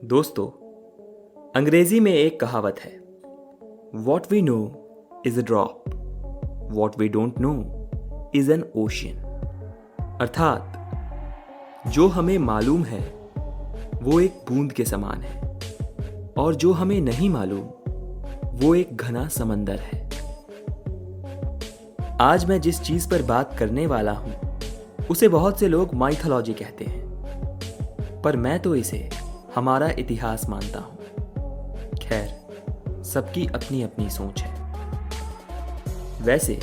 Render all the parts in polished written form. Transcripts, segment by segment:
दोस्तों, अंग्रेजी में एक कहावत है, what we know is a drop, what we don't know is an ocean. अर्थात जो हमें मालूम है वो एक बूंद के समान है और जो हमें नहीं मालूम वो एक घना समंदर है। आज मैं जिस चीज पर बात करने वाला हूं उसे बहुत से लोग माइथोलॉजी कहते हैं, पर मैं तो इसे हमारा इतिहास मानता हूं। खैर, सबकी अपनी अपनी सोच है। वैसे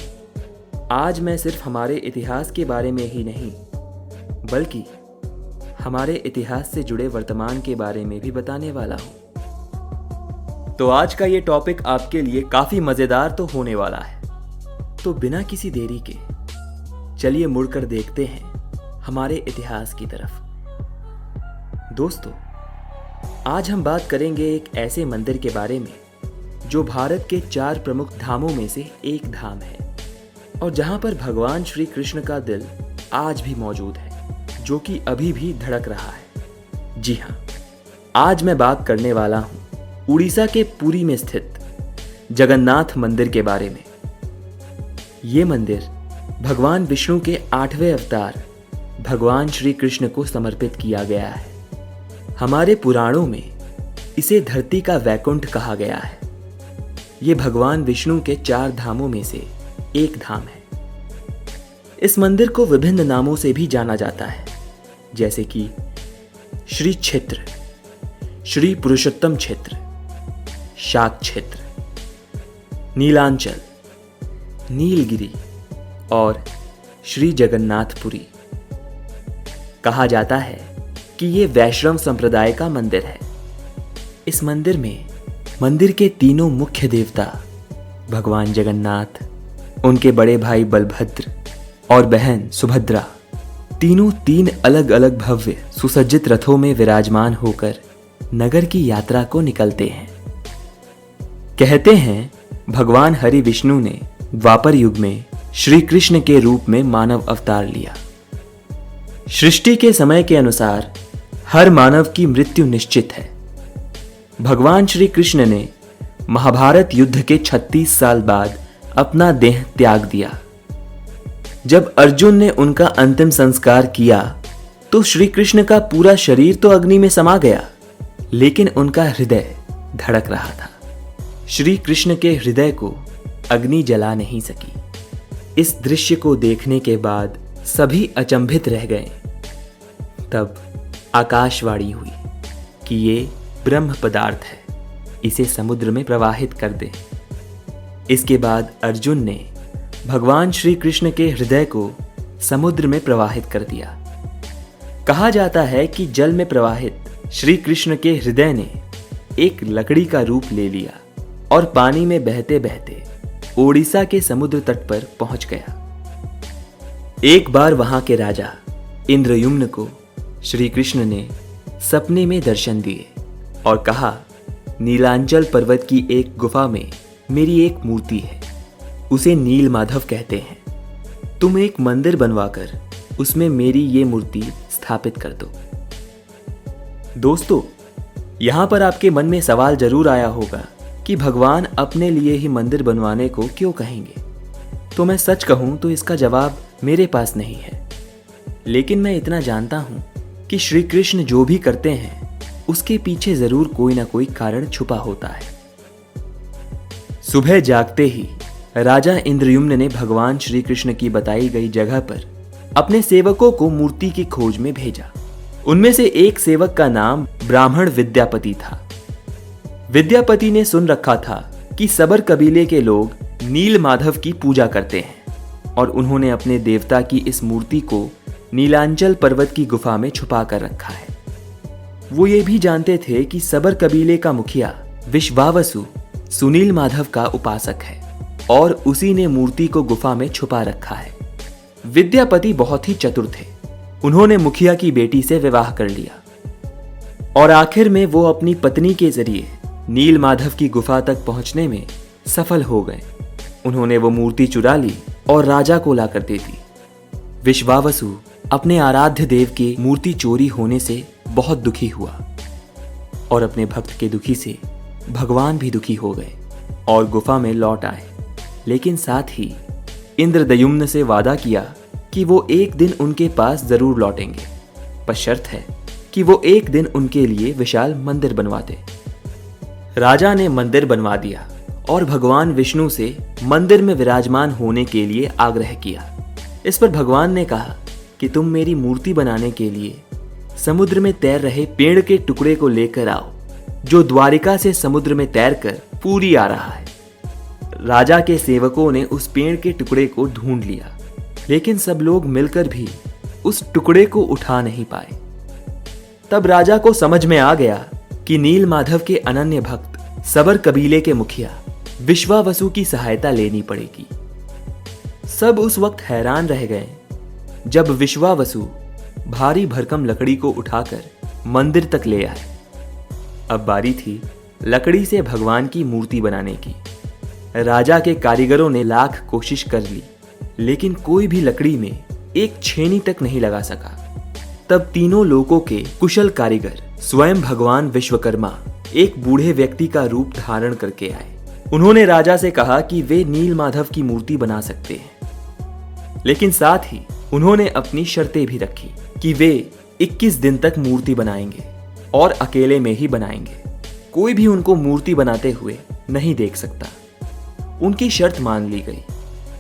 आज मैं सिर्फ हमारे इतिहास के बारे में ही नहीं बल्कि हमारे इतिहास से जुड़े वर्तमान के बारे में भी बताने वाला हूं। तो आज का ये टॉपिक आपके लिए काफी मजेदार तो होने वाला है। तो बिना किसी देरी के चलिए मुड़कर देखते हैं हमारे इतिहास की तरफ। दोस्तों, आज हम बात करेंगे एक ऐसे मंदिर के बारे में जो भारत के 4 प्रमुख धामों में से एक धाम है और जहां पर भगवान श्री कृष्ण का दिल आज भी मौजूद है, जो कि अभी भी धड़क रहा है। जी हां, आज मैं बात करने वाला हूं उड़ीसा के पुरी में स्थित जगन्नाथ मंदिर के बारे में। ये मंदिर भगवान विष्णु के 8वें अवतार भगवान श्री कृष्ण को समर्पित किया गया है। हमारे पुराणों में इसे धरती का वैकुंठ कहा गया है। ये भगवान विष्णु के 4 धामों में से एक धाम है। इस मंदिर को विभिन्न नामों से भी जाना जाता है, जैसे कि श्री क्षेत्र, श्री पुरुषोत्तम क्षेत्र, शाक क्षेत्र, नीलांचल, नीलगिरी और श्री जगन्नाथपुरी। कहा जाता है कि ये वैष्णव संप्रदाय का मंदिर है। इस मंदिर में मंदिर के तीनों मुख्य देवता भगवान जगन्नाथ, उनके बड़े भाई बलभद्र और बहन सुभद्रा तीनों 3 अलग अलग भव्य सुसज्जित रथों में विराजमान होकर नगर की यात्रा को निकलते हैं। कहते हैं भगवान हरि विष्णु ने द्वापर युग में श्री कृष्ण के रूप में मानव अवतार लिया। सृष्टि के समय के अनुसार हर मानव की मृत्यु निश्चित है। भगवान श्री कृष्ण ने महाभारत युद्ध के 36 साल बाद अपना देह त्याग दिया। जब अर्जुन ने उनका अंतिम संस्कार किया तो श्री कृष्ण का पूरा शरीर तो अग्नि में समा गया, लेकिन उनका हृदय धड़क रहा था। श्री कृष्ण के हृदय को अग्नि जला नहीं सकी। इस दृश्य को देखने के बाद सभी अचंभित रह गए। तब आकाशवाणी हुई कि ये ब्रह्म पदार्थ है, इसे समुद्र में प्रवाहित कर दे। इसके बाद अर्जुन ने भगवान श्री कृष्ण के हृदय को समुद्र में प्रवाहित कर दिया। कहा जाता है कि जल में प्रवाहित श्री कृष्ण के हृदय ने एक लकड़ी का रूप ले लिया और पानी में बहते बहते ओडिशा के समुद्र तट पर पहुंच गया। एक बार वहां के राजा इंद्रयुम्न को श्री कृष्ण ने सपने में दर्शन दिए और कहा, नीलांचल पर्वत की एक गुफा में मेरी एक मूर्ति है, उसे नील माधव कहते हैं। तुम एक मंदिर बनवाकर उसमें मेरी ये मूर्ति स्थापित कर दो। दोस्तों, यहां पर आपके मन में सवाल जरूर आया होगा कि भगवान अपने लिए ही मंदिर बनवाने को क्यों कहेंगे। तो मैं सच कहूं तो इसका जवाब मेरे पास नहीं है, लेकिन मैं इतना जानता हूं कि श्री कृष्ण जो भी करते हैं उसके पीछे जरूर कोई ना कोई कारण छुपा होता है। सुबह जागते ही राजा इंद्रयुम्न ने भगवान श्री कृष्ण की बताई गई जगह पर अपने सेवकों को मूर्ति की खोज में भेजा। उनमें से एक सेवक का नाम ब्राह्मण विद्यापति था। विद्यापति ने सुन रखा था कि सबर कबीले के लोग नील माधव की पूजा करते हैं और उन्होंने अपने देवता की इस मूर्ति को नीलांचल पर्वत की गुफा में छुपा कर रखा है। वो ये भी जानते थे कि सबर कबीले का मुखिया विश्वावसु सुनील माधव का उपासक है और उसी ने मूर्ति को गुफा में छुपा रखा है। विद्यापति बहुत ही चतुर थे। उन्होंने मुखिया की बेटी से विवाह कर लिया और आखिर में वो अपनी पत्नी के जरिए नील माधव की गुफा तक पहुंचने में सफल हो गए। उन्होंने वो मूर्ति चुरा ली और राजा को लाकर दे दी। विश्वावसु अपने आराध्य देव की मूर्ति चोरी होने से बहुत दुखी हुआ। और अपने भक्त के दुखी से भगवान भी दुखी हो गए और गुफा में लौट आए। लेकिन साथ ही इंद्रदयुम्न से वादा किया कि वो एक दिन उनके पास जरूर लौटेंगे, पर शर्त है कि वो एक दिन उनके लिए विशाल मंदिर बनवाते। राजा ने मंदिर बनवा दिया और भगवान विष्णु से मंदिर में विराजमान होने के लिए आग्रह किया। इस पर भगवान ने कहा कि तुम मेरी मूर्ति बनाने के लिए समुद्र में तैर रहे पेड़ के टुकड़े को लेकर आओ, जो द्वारिका से समुद्र में तैरकर पूरी आ रहा है। राजा के सेवकों ने उस पेड़ के टुकड़े को ढूंढ लिया, लेकिन सब लोग मिलकर भी उस टुकड़े को उठा नहीं पाए। तब राजा को समझ में आ गया कि नीलमाधव के अनन्य भक्त सबर कबीले के मुखिया विश्वावसु की सहायता लेनी पड़ेगी। सब उस वक्त हैरान रह गए जब विश्वावसु भारी भरकम लकड़ी को उठाकर मंदिर तक ले आए। अब बारी थी लकड़ी से भगवान की मूर्ति बनाने की। राजा के कारीगरों ने लाख कोशिश कर ली, लेकिन कोई भी लकड़ी में एक छेनी तक नहीं लगा सका। तब तीनों लोकों के कुशल कारीगर स्वयं भगवान विश्वकर्मा एक बूढ़े व्यक्ति का रूप धारण करके आए। उन्होंने राजा से कहा कि वे नीलमाधव की मूर्ति बना सकते हैं, लेकिन साथ ही उन्होंने अपनी शर्तें भी रखी कि वे 21 दिन तक मूर्ति बनाएंगे और अकेले में ही बनाएंगे। कोई भी उनको मूर्ति बनाते हुए नहीं देख सकता। उनकी शर्त मान ली गई।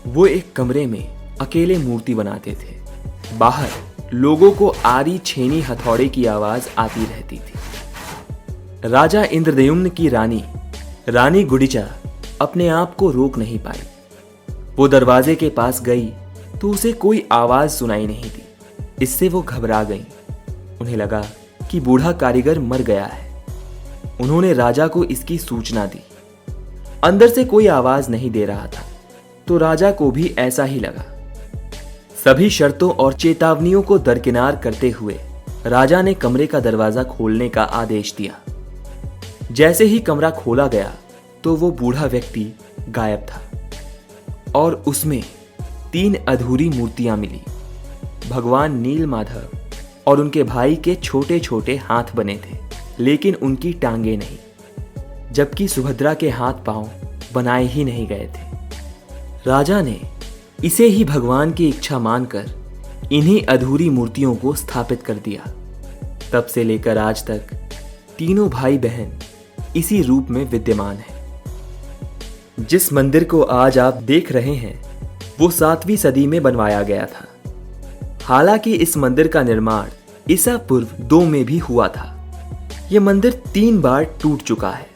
वो एक कमरे में अकेले मूर्ति बनाते थे। बाहर लोगों को आरी छेनी हथौड़े की आवाज आती रहती थी। राजा इंद्रदयुम्न की रानी गुडिचा अपने आप को रोक नहीं पाई। वो दरवाजे के पास गई तो उसे कोई आवाज सुनाई नहीं दी। इससे वो घबरा गई। उन्हें लगा कि बूढ़ा कारीगर मर गया है। उन्होंने राजा को इसकी सूचना दी। अंदर से कोई आवाज नहीं दे रहा था, तो राजा को भी ऐसा ही लगा। सभी शर्तों और चेतावनियों को दरकिनार करते हुए राजा ने कमरे का दरवाजा खोलने का आदेश दिया। जैसे ही कमरा खोला गया तो वो बूढ़ा व्यक्ति गायब था और उसमें 3 अधूरी मूर्तियां मिली। भगवान नीलमाधव और उनके भाई के छोटे छोटे हाथ बने थे, लेकिन उनकी टांगे नहीं, जबकि सुभद्रा के हाथ पांव बनाए ही नहीं गए थे। राजा ने इसे ही भगवान की इच्छा मानकर इन्हीं अधूरी मूर्तियों को स्थापित कर दिया। तब से लेकर आज तक तीनों भाई बहन इसी रूप में विद्यमान हैं। जिस मंदिर को आज आप देख रहे हैं वो 7वीं सदी में बनवाया गया था। हालांकि इस मंदिर का निर्माण ईसा पूर्व 2 में भी हुआ था। यह मंदिर 3 बार टूट चुका है।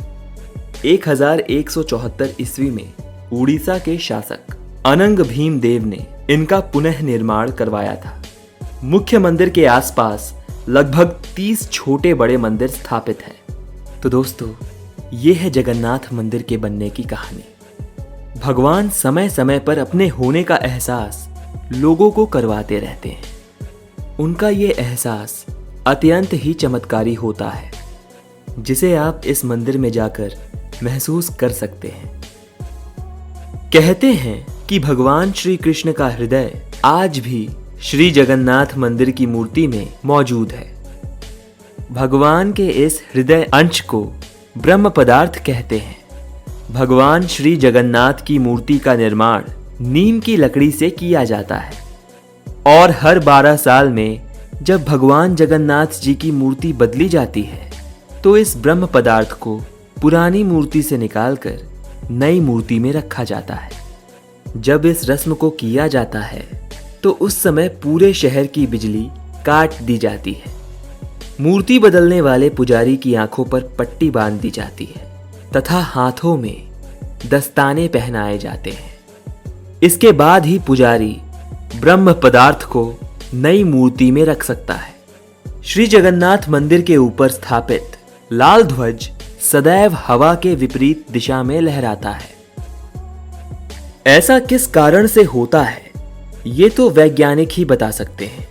1174 ईस्वी में उड़ीसा के शासक अनंग भीम देव ने इनका पुनः निर्माण करवाया था। मुख्य मंदिर के आसपास लगभग 30 छोटे बड़े मंदिर स्थापित हैं। तो दोस्तों, ये है जगन्नाथ मंदिर के बनने की कहानी। भगवान समय समय पर अपने होने का एहसास लोगों को करवाते रहते हैं। उनका ये एहसास अत्यंत ही चमत्कारी होता है, जिसे आप इस मंदिर में जाकर महसूस कर सकते हैं। कहते हैं कि भगवान श्री कृष्ण का हृदय आज भी श्री जगन्नाथ मंदिर की मूर्ति में मौजूद है। भगवान के इस हृदय अंश को ब्रह्म पदार्थ कहते हैं। भगवान श्री जगन्नाथ की मूर्ति का निर्माण नीम की लकड़ी से किया जाता है और हर 12 साल में जब भगवान जगन्नाथ जी की मूर्ति बदली जाती है तो इस ब्रह्म पदार्थ को पुरानी मूर्ति से निकालकर नई मूर्ति में रखा जाता है। जब इस रस्म को किया जाता है तो उस समय पूरे शहर की बिजली काट दी जाती है। मूर्ति बदलने वाले पुजारी की आंखों पर पट्टी बांध दी जाती है तथा हाथों में दस्ताने पहनाए जाते हैं। इसके बाद ही पुजारी ब्रह्म पदार्थ को नई मूर्ति में रख सकता है। श्री जगन्नाथ मंदिर के ऊपर स्थापित लाल ध्वज सदैव हवा के विपरीत दिशा में लहराता है। ऐसा किस कारण से होता है ये तो वैज्ञानिक ही बता सकते हैं,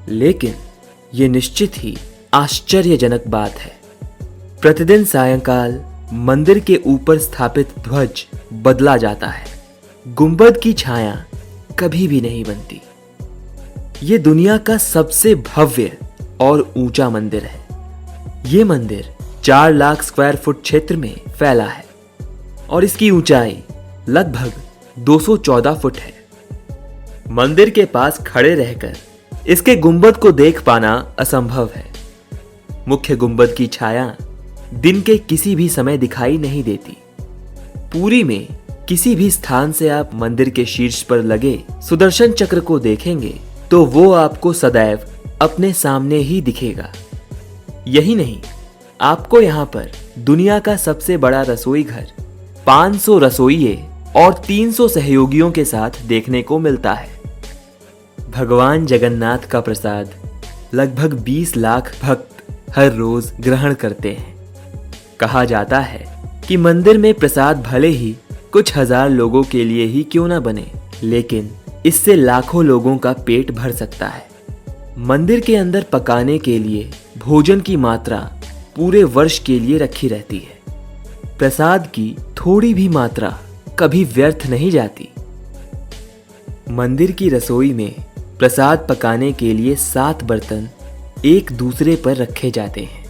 लेकिन ये निश्चित ही आश्चर्यजनक बात है। प्रतिदिन सायंकाल मंदिर के ऊपर स्थापित ध्वज बदला जाता है। गुंबद की छाया कभी भी नहीं बनती। ये दुनिया का सबसे भव्य और ऊंचा मंदिर है। ये मंदिर 4 लाख स्क्वायर फुट क्षेत्र में फैला है और इसकी ऊंचाई लगभग 214 फुट है। मंदिर के पास खड़े रहकर इसके गुंबद को देख पाना असंभव है। मुख्य गुंबद की छाया दिन के किसी भी समय दिखाई नहीं देती। पुरी में किसी भी स्थान से आप मंदिर के शीर्ष पर लगे सुदर्शन चक्र को देखेंगे तो वो आपको सदैव अपने सामने ही दिखेगा। यही नहीं, आपको यहाँ पर दुनिया का सबसे बड़ा रसोई घर, 500 रसोइये और 300 सहयोगियों के साथ देखने को मिलता है। भगवान जगन्नाथ का प्रसाद लगभग 20 लाख भक्त हर रोज ग्रहण करते हैं। कहा जाता है कि मंदिर में प्रसाद भले ही कुछ हजार लोगों के लिए ही क्यों ना बने, लेकिन इससे लाखों लोगों का पेट भर सकता है। मंदिर के अंदर पकाने के लिए भोजन की मात्रा पूरे वर्ष के लिए रखी रहती है। प्रसाद की थोड़ी भी मात्रा कभी व्यर्थ नहीं जाती। मंदिर की रसोई में प्रसाद पकाने के लिए 7 बर्तन एक दूसरे पर रखे जाते हैं।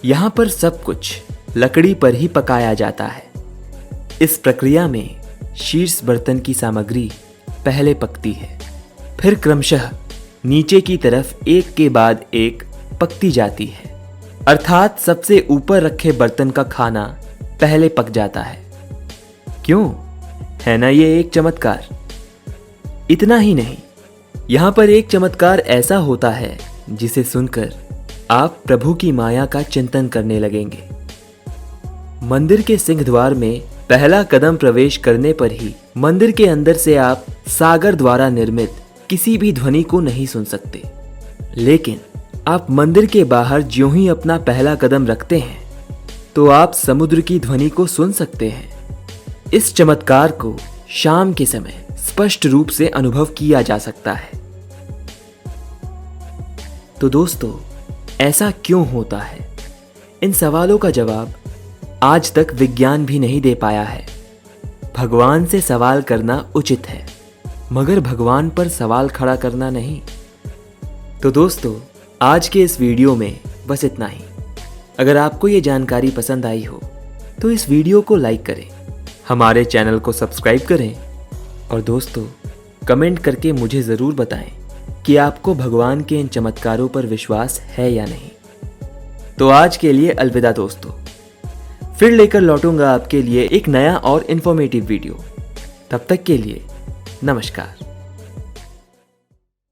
यहाँ पर सब कुछ लकड़ी पर ही पकाया जाता है। इस प्रक्रिया में शीर्ष बर्तन की सामग्री पहले पकती है, फिर क्रमशः नीचे की तरफ एक के बाद एक पकती जाती है, अर्थात सबसे ऊपर रखे बर्तन का खाना पहले पक जाता है। क्यों? है ना ये एक चमत्कार। इतना ही नहीं, यहाँ पर एक चमत्कार ऐसा होता है जिसे सुनकर आप प्रभु की माया का चिंतन करने लगेंगे। मंदिर के सिंह द्वार में पहला कदम प्रवेश करने पर ही मंदिर के अंदर से आप सागर द्वारा निर्मित किसी भी ध्वनि को नहीं सुन सकते, लेकिन आप मंदिर के बाहर ज्यों ही अपना पहला कदम रखते हैं तो आप समुद्र की ध्वनि को सुन सकते हैं। इस चमत्कार को शाम के समय स्पष्ट रूप से अनुभव किया जा सकता है। तो दोस्तों, ऐसा क्यों होता है? इन सवालों का जवाब आज तक विज्ञान भी नहीं दे पाया है। भगवान से सवाल करना उचित है, मगर भगवान पर सवाल खड़ा करना नहीं। तो दोस्तों, आज के इस वीडियो में बस इतना ही। अगर आपको ये जानकारी पसंद आई हो तो इस वीडियो को लाइक करें, हमारे चैनल को सब्सक्राइब करें और दोस्तों, कमेंट करके मुझे ज़रूर बताएं कि आपको भगवान के इन चमत्कारों पर विश्वास है या नहीं। तो आज के लिए अलविदा दोस्तों। फिर लेकर लौटूंगा आपके लिए एक नया और इन्फॉर्मेटिव वीडियो। तब तक के लिए नमस्कार।